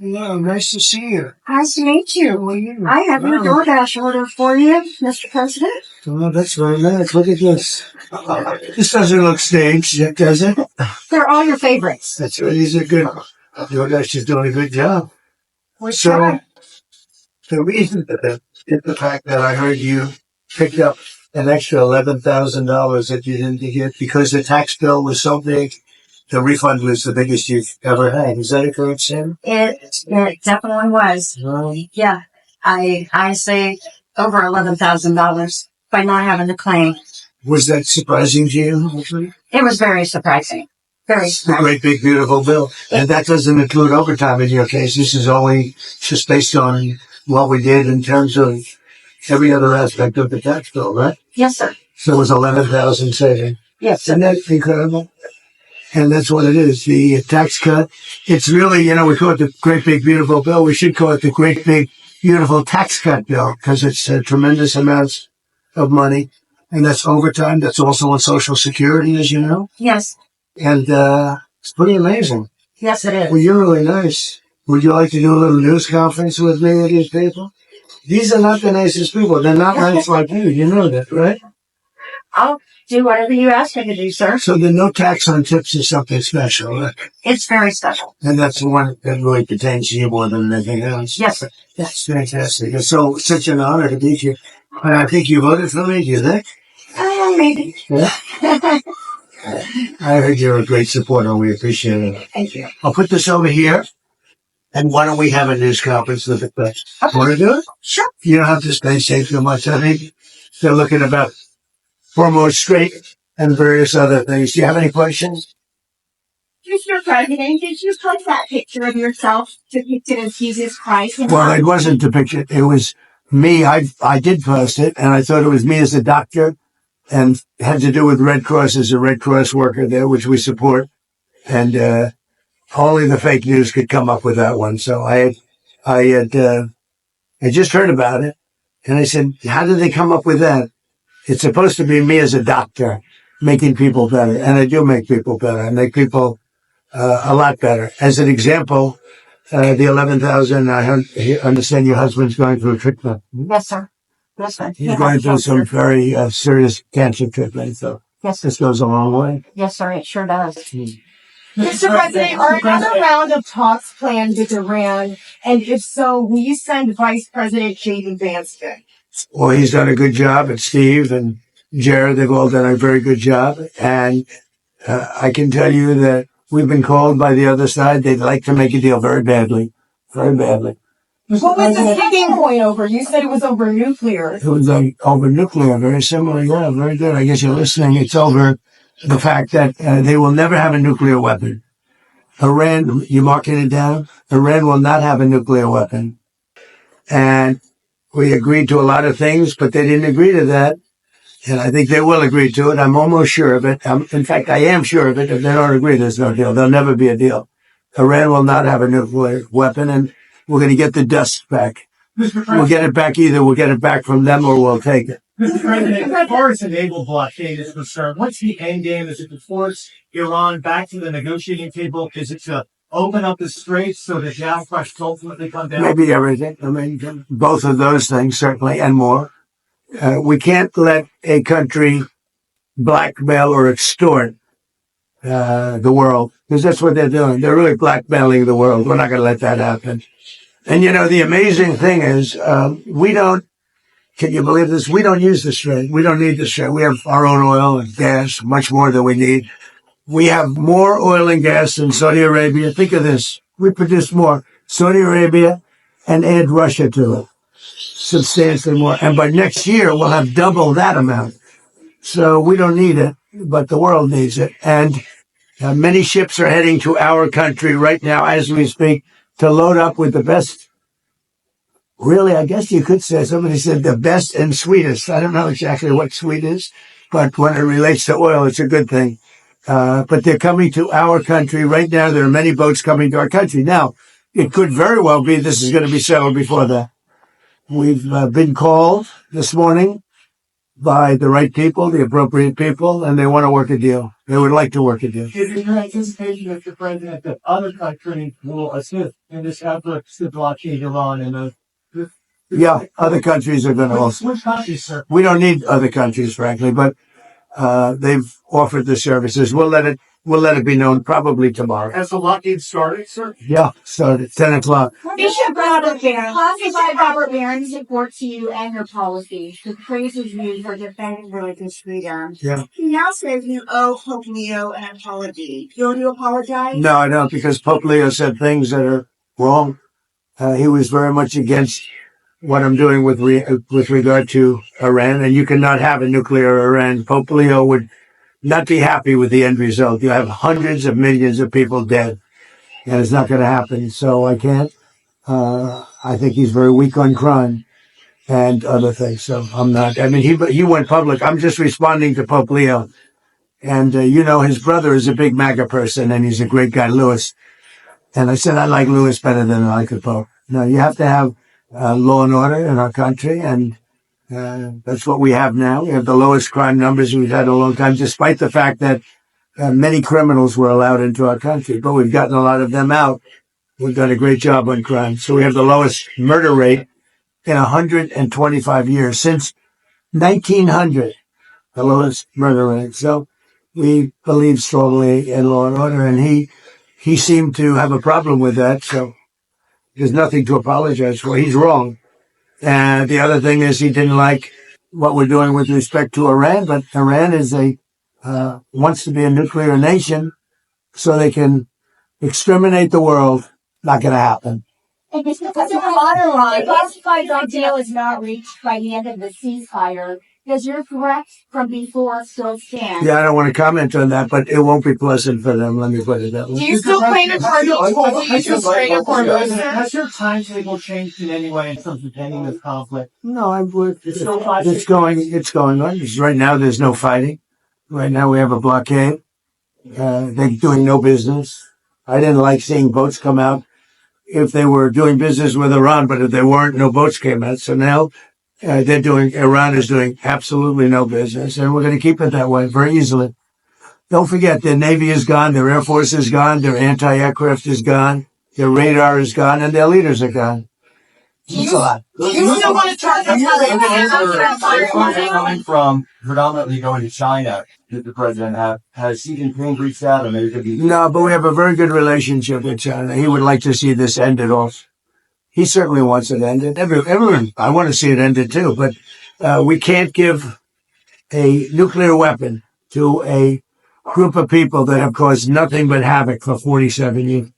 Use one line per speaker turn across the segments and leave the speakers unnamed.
Hello, nice to see you.
Nice to meet you.
How are you?
I have your DoorDash order for you, Mr. President.
Oh, that's very nice. Look at this. This doesn't look staged, does it?
They're all your favorites.
That's right. These are good. DoorDash is doing a good job.
We're
So,
trying.
the reason for that is the fact that I heard you picked up an extra $11,000 that you didn't get because the tax bill was so big. The refund was the biggest you've ever had. Is that a correct statement?
It definitely was. Yeah. I saved over $11,000 by not having to claim.
Was that surprising to you?
It was very surprising. Very
It's a
surprising.
great big beautiful bill. And that doesn't include overtime in your case. This is only just based on what we did in terms of every other aspect of the tax bill, right?
Yes, sir.
So it was 11,000 saving.
Yes,
Isn't
sir.
that incredible? And that's what it is. The tax cut. It's really, we call it the great big beautiful bill. We should call it the great big beautiful tax cut bill because it's tremendous amounts of money. And that's overtime. That's also on Social Security, as you know.
Yes.
And it's pretty amazing.
Yes, it is.
Well, you're really nice. Would you like to do a little news conference with me and these people? These are not the nicest people. They're not nice like you. You know that, right?
I'll do whatever you ask me to do, sir.
So the no tax on tips is something special, right?
It's very special.
And that's the one that really pertains to you more than anything else.
Yes, sir.
That's fantastic. It's such an honor to meet you. And I think you voted for me, do you think?
Maybe.
Yeah. I heard you're a great supporter. We appreciate it.
Thank you.
I'll put this over here. And why don't we have a news conference with it?
Okay.
Want to do it?
Sure.
You don't have to spend safe so much. I think they're looking about foremost straight and various other things. Do you have any questions?
Mr. President, did you post that picture of yourself depicted as Jesus Christ?
Well, it wasn't depicted. It was me. I did post it, and I thought it was me as a doctor, and it had to do with Red Cross as a Red Cross worker there, which we support. And only the fake news could come up with that one. So I just heard about it, and I said, how did they come up with that? It's supposed to be me as a doctor making people better, and I do make people better. I make people a lot better. As an example, the 11,000. I understand your husband's going through treatment.
Yes, sir. Yes, sir.
He's going through some very serious cancer treatment. So
Yes,
this goes a long way.
yes, sir. It sure does.
Mr. President, are another round of talks planned with Iran? And if so, will you send Vice President J.D. Vance there?
Well, he's done a good job, and Steve and Jared, they've all done a very good job. And I can tell you that we've been called by the other side. They'd like to make a deal very badly. Very badly.
What was the sticking point over? You said it was over nuclear.
It was over nuclear, very similar. Yeah, very good. I guess you're listening. It's over the fact that they will never have a nuclear weapon. Iran, you marking it down? Iran will not have a nuclear weapon. And we agreed to a lot of things, but they didn't agree to that. And I think they will agree to it. I'm almost sure of it. In fact, I am sure of it. If they don't agree, there's no deal. There'll never be a deal. Iran will not have a nuclear weapon, and we're going to get the dust back. We'll get it back either. We'll get it back from them or we'll take it.
Mr. President, as far as the naval blockade is concerned, what's the end game? Is it to force Iran back to the negotiating table? Is it to open up the straits so that the oil price ultimately come down?
Maybe everything. I mean, both of those things, certainly, and more. We can't let a country blackmail or extort the world, because that's what they're doing. They're really blackmailing the world. We're not going to let that happen. And, the amazing thing is, can you believe this? We don't use the strait. We don't need the strait. We have our own oil and gas, much more than we need. We have more oil and gas than Saudi Arabia. Think of this. We produce more. Saudi Arabia and add Russia to it. Substantially more. And by next year, we'll have double that amount. So we don't need it, but the world needs it. And many ships are heading to our country right now as we speak to load up with the best. Really, I guess you could say, somebody said the best and sweetest. I don't know exactly what sweet is, but when it relates to oil, it's a good thing. But they're coming to our country right now. There are many boats coming to our country. Now, it could very well be this is going to be settled before that. We've been called this morning by the right people, the appropriate people, and they want to work a deal. They would like to work a deal.
Is it your anticipation, Mr. President, that other countries will assist in this effort to blockade Iran and
Yeah, other countries are going to also.
Which countries, sir?
We don't need other countries, frankly, but they've offered the services. We'll let it be known probably tomorrow.
Has the blockade started, sir?
Yeah, started 10 o'clock.
Bishop Robert Barron supports you and your policies. He praises you for defending religious freedom.
Yeah.
He now says you owe Pope Leo an apology. Do you want to apologize?
No, I don't, because Pope Leo said things that are wrong. He was very much against what I'm doing with regard to Iran, and you cannot have a nuclear Iran. Pope Leo would not be happy with the end result. You have hundreds of millions of people dead, and it's not going to happen. So I can't. I think he's very weak on crime and other things. So I'm not. I mean, he went public. I'm just responding to Pope Leo, and his brother is a big MAGA person, and he's a great guy, Louis. And I said I like Louis better than I like the Pope. No, you have to have law and order in our country, and that's what we have now. We have the lowest crime numbers we've had in a long time, despite the fact that many criminals were allowed into our country. But we've gotten a lot of them out. We've done a great job on crime. So we have the lowest murder rate in 125 years, since 1900, the lowest murder rate. So we believe strongly in law and order, and he seemed to have a problem with that. So there's nothing to apologize for. He's wrong. And the other thing is he didn't like what we're doing with respect to Iran, but Iran is wants to be a nuclear nation so they can exterminate the world. Not going to happen.
And Mr. President, the classified deal is not reached by the end of the ceasefire. Does your threat from before still stand?
Yeah, I don't want to comment on that, but it won't be pleasant for them. Let me put it that way.
Do you still plan to target police Australia for
Has your timetable changed in any way in terms of ending this conflict?
No, it's going on. Right now, there's no fighting. Right now, we have a blockade. They're doing no business. I didn't like seeing boats come out if they were doing business with Iran, but if they weren't, no boats came out. So now Iran is doing absolutely no business, and we're going to keep it that way very easily. Don't forget, their Navy is gone, their Air Force is gone, their anti-aircraft is gone, their radar is gone, and their leaders are gone. It's a lot.
You still want to charge them
coming from predominantly going to China, did the president have? Has Xi Jinping reached out, and maybe could be?
No, but we have a very good relationship with China. He would like to see this ended off. He certainly wants it ended. Everyone, I want to see it ended too, but we can't give a nuclear weapon to a group of people that have caused nothing but havoc for 47 years.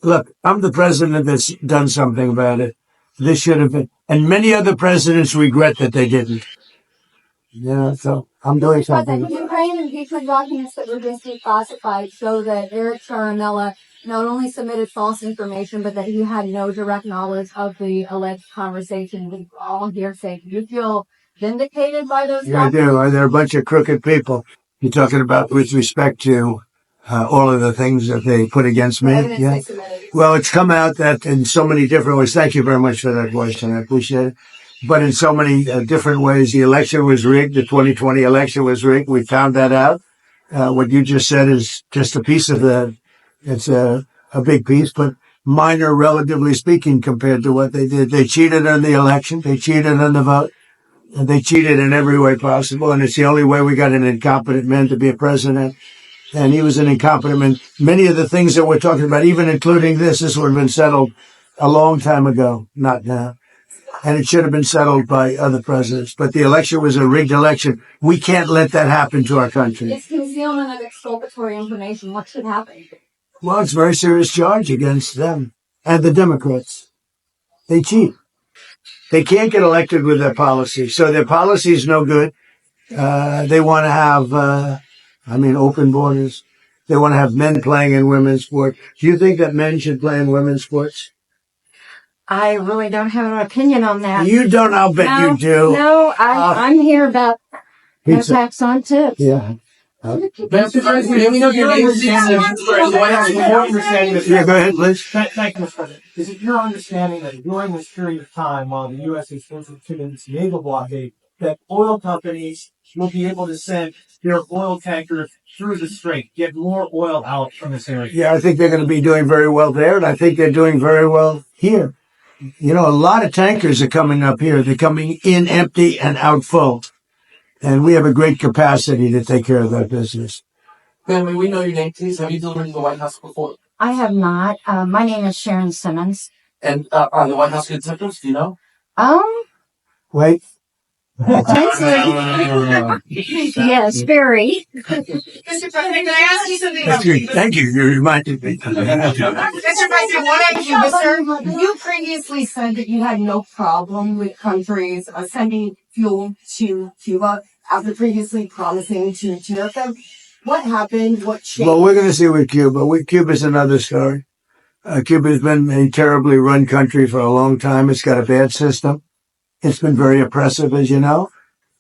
Look, I'm the president that's done something about it. This should have been, and many other presidents regret that they didn't. So I'm doing something.
Ukraine impeachment documents that were just declassified show that Eric Ciaramella not only submitted false information, but that he had no direct knowledge of the alleged conversation. It was all hearsay. Do you feel vindicated by those
Yeah, I
documents?
do. They're a bunch of crooked people. You're talking about with respect to all of the things that they put against me.
Evidence
Yeah.
they submitted.
Well, it's come out that in so many different ways. Thank you very much for that question. I appreciate it. But in so many different ways, the election was rigged. The 2020 election was rigged. We found that out. What you just said is just a piece of that. It's a big piece, but minor, relatively speaking, compared to what they did. They cheated on the election. They cheated on the vote. And they cheated in every way possible. And it's the only way we got an incompetent man to be a president. And he was an incompetent man. Many of the things that we're talking about, even including this would have been settled a long time ago, not now. And it should have been settled by other presidents. But the election was a rigged election. We can't let that happen to our country.
It's concealment of exculpatory information. What should happen?
Well, it's a very serious charge against them and the Democrats. They cheat. They can't get elected with their policy. So their policy is no good. They want to have, open borders. They want to have men playing in women's sports. Do you think that men should play in women's sports?
I really don't have an opinion on that.
You don't, I'll bet you do.
No, I'm here about no
Pizza.
tax on tips.
Yeah.
Mr. President, we know your understanding
Yeah, go ahead, please.
Thank you, Mr. President. Is it your understanding that during this period of time, while the U.S. is instituting its naval blockade, that oil companies will be able to send their oil tankers through the strait, get more oil out from this area?
Yeah, I think they're going to be doing very well there, and I think they're doing very well here. You know, a lot of tankers are coming up here. They're coming in empty and out full. And we have a great capacity to take care of that business.
Family, we know your name, please. Have you delivered in the White House before?
I have not. My name is Sharon Simmons.
And are the White House good symptoms? Do you know?
Wait.
Yes, very.
Mr. President, can I ask you something?
That's good. Thank you. You reminded me.
Mr. President, what I Cuba, sir? You previously said that you had no problem with countries sending fuel to Cuba after previously promising to tariff them. What happened? What changed?
Well, we're going to see with Cuba. Cuba's another story. Cuba's been a terribly run country for a long time. It's got a bad system. It's been very oppressive, as you know.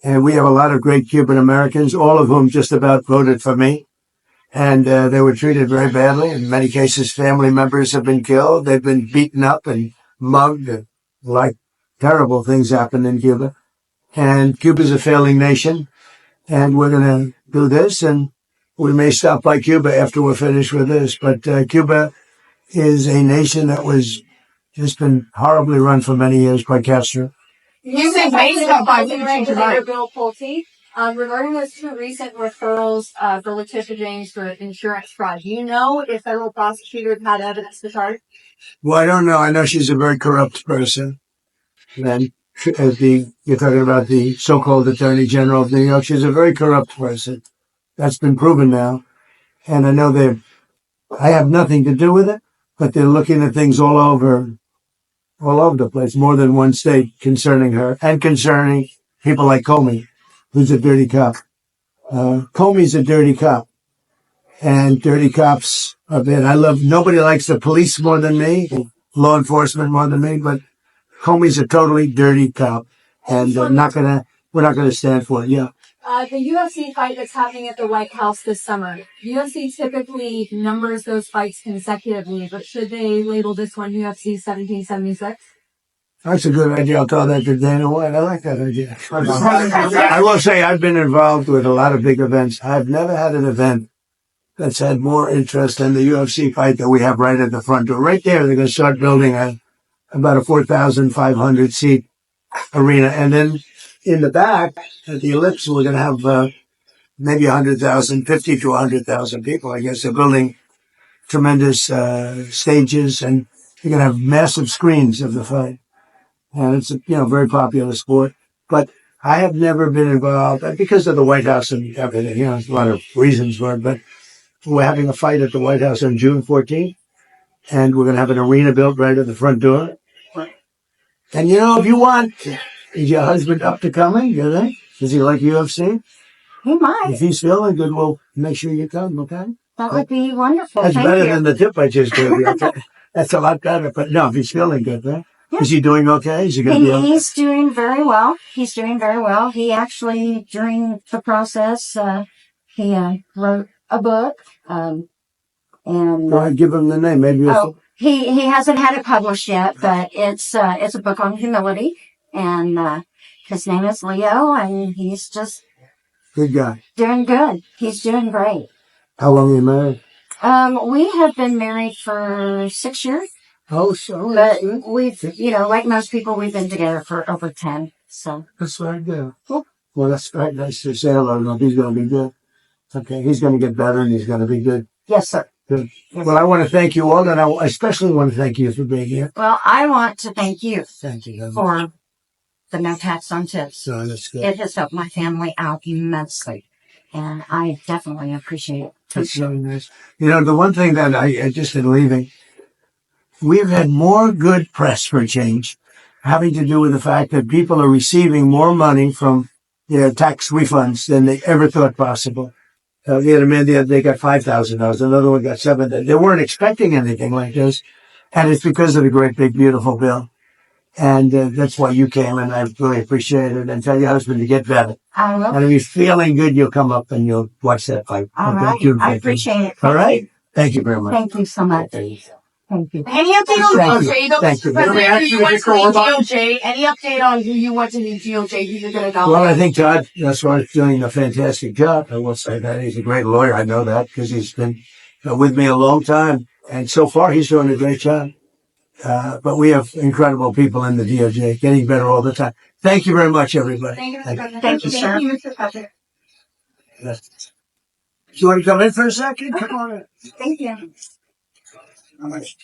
And we have a lot of great Cuban Americans, all of whom just about voted for me. And they were treated very badly. In many cases, family members have been killed. They've been beaten up and mugged. And, like, terrible things happen in Cuba. And Cuba's a failing nation. And we're going to do this. And we may stop by Cuba after we're finished with this. But Cuba is a nation that was just been horribly run for many years by Castro.
You said based on
Bill Pulte, regarding those two recent referrals for Letitia James for insurance fraud, do you know if federal prosecutors had evidence to charge?
Well, I don't know. I know she's a very corrupt person. And you're talking about the so-called Attorney General of New York. She's a very corrupt person. That's been proven now. And I know I have nothing to do with it, but they're looking at things all over the place, more than one state concerning her and concerning people like Comey, who's a dirty cop. Comey's a dirty cop, and dirty cops are bad. Nobody likes the police more than me, law enforcement more than me, but Comey's a totally dirty cop, and we're not going to stand for it. Yeah.
The UFC fight that's happening at the White House this summer, UFC typically numbers those fights consecutively, but should they label this one UFC 1776?
That's a good idea. I'll tell that to Dana White. I like that idea. I will say I've been involved with a lot of big events. I've never had an event that's had more interest than the UFC fight that we have right at the front door. Right there, they're going to start building about a 4,500 seat arena. And then in the back, at the Ellipse, we're going to have maybe 100,000, 50 to 100,000 people. I guess they're building tremendous stages, and you're going to have massive screens of the fight. And it's a very popular sport. But I have never been involved because of the White House and everything. There's a lot of reasons for it. But we're having a fight at the White House on June 14th, and we're going to have an arena built right at the front door. And if you want, is your husband up to coming? You think? Does he like UFC?
He might.
If he's feeling good, we'll make sure you come. Okay?
That would be wonderful.
That's
Thank
better
you.
than the tip I just gave you. Okay? That's a lot better. But no, if he's feeling good, right?
Yeah.
Is he doing okay? Is he going to be okay?
He's doing very well. He's doing very well. He actually, during the process, he wrote a book. And
Go ahead, give him the name. Maybe
he hasn't had it published yet, but it's a book on humility. And his name is Leo, and he's just
good guy.
Doing good. He's doing great.
How long are you married?
We have been married for 6 years.
Oh, so
But we've, like most people, we've been together for over 10. So
that's very good. Cool. Well, that's very nice to say hello. No, he's going to be good. Okay, he's going to get better, and he's going to be good.
yes, sir.
Good. Well, I want to thank you all, and I especially want to thank you for being here.
Well, I want to thank you
Thank you.
for the no tax on tips.
So that's good.
It has helped my family out immensely, and I definitely appreciate it.
That's very nice. The one thing that I just in leaving, we've had more good press for a change, having to do with the fact that people are receiving more money from their tax refunds than they ever thought possible. We had a man the other day got $5,000. Another one got $7,000. They weren't expecting anything like this. And it's because of the great, big, beautiful bill. And that's why you came, and I really appreciate it. And tell your husband to get better.
I will.
And if he's feeling good, you'll come up and you'll watch that fight.
All right. I appreciate it.
All right. Thank you very much.
Thank you so much. Thank you.
Any update on
Thank you.
DOJ? Though,
Thank you.
President,
Let me
who you went to
ask you,
the
Mr.
DOJ? Any update on who you went to the DOJ? Who you're going to
Well, I think Todd, that's why he's doing a fantastic job. I will say that. He's a great lawyer. I know that because he's been with me a long time. And so far, he's doing a great job. But we have incredible people in the DOJ, getting better all the time. Thank you very much, everybody.
Thank you, Mr. President.
Thank you, sir.
Thank you, Mr. President.
Do you want to come in for a second? Come on in.
Thank you.
How much?